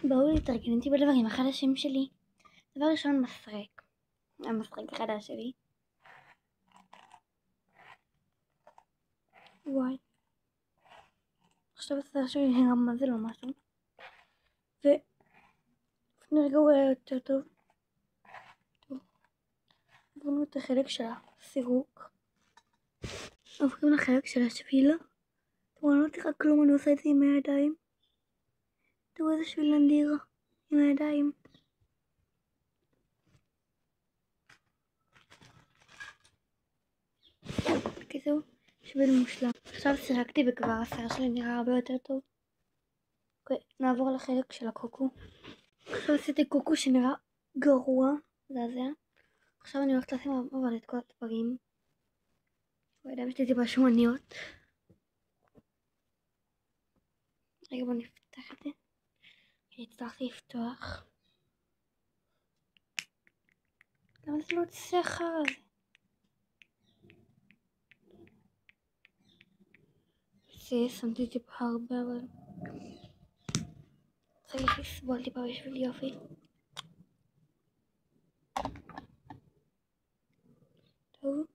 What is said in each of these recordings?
בואו להתארגן איתי בדברים החדשים שלי. דבר ראשון, מסרק. המסרק החדש שלי. וואי. עכשיו הסרק שלי נראה מה זה לא משהו. ולפני רגע הוא היה יותר טוב. עברנו את החלק של הסירוק. עוברים לחלק של השביל. תראו, אני לא צריכה כלום, אני עושה את זה עם הידיים. תראו איזה שביל נדיר עם הידיים. בקיצור, שביל מושלם. עכשיו סירקתי וכבר השיער שלי נראה הרבה יותר טוב. אוקיי, נעבור לחלק של הקוקו. עכשיו עשיתי קוקו שנראה גרוע, זעזע. עכשיו אני הולכת לשים אבל את כל הדברים. בידיים שלי טיפה שומניות. רגע, בוא נפתח את זה. הצלחתי לפתוח. למה זה לא יוצא אחר הזה? שמתי טיפה הרבה, אבל צריך לסבול טיפה בשביל יופי. טוב.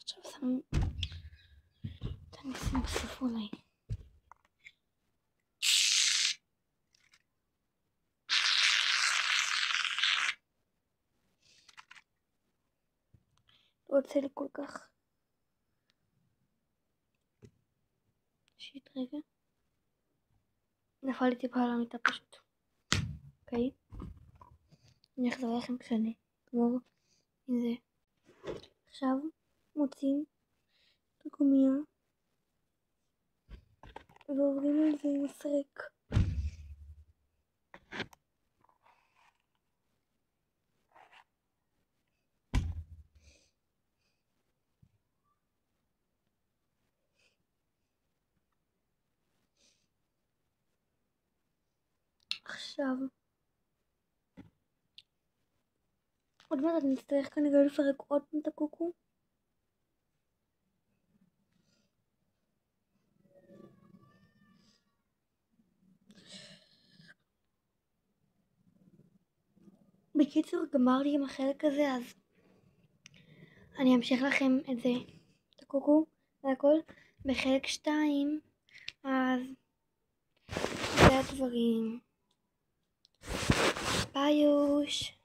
עכשיו שמים את הניסים בסוף אולי. לא רוצה לי כל כך. שיט רגע. נפל לי טיפה על המיטה פשוט. אוקיי. אני אחזור לכם כשאני אגמור עם זה. עכשיו מוצאים את הגומיה ועוברים על זה עם הסרק. עכשיו עוד מעט אני אצטרך כנראה לפרק עוד פעם את הקוקו. בקיצור, גמרתי עם החלק הזה, אז אני אמשיך לכם את זה, את הקוקו והכל, בחלק 2, אז זה הדברים. ביי יוש.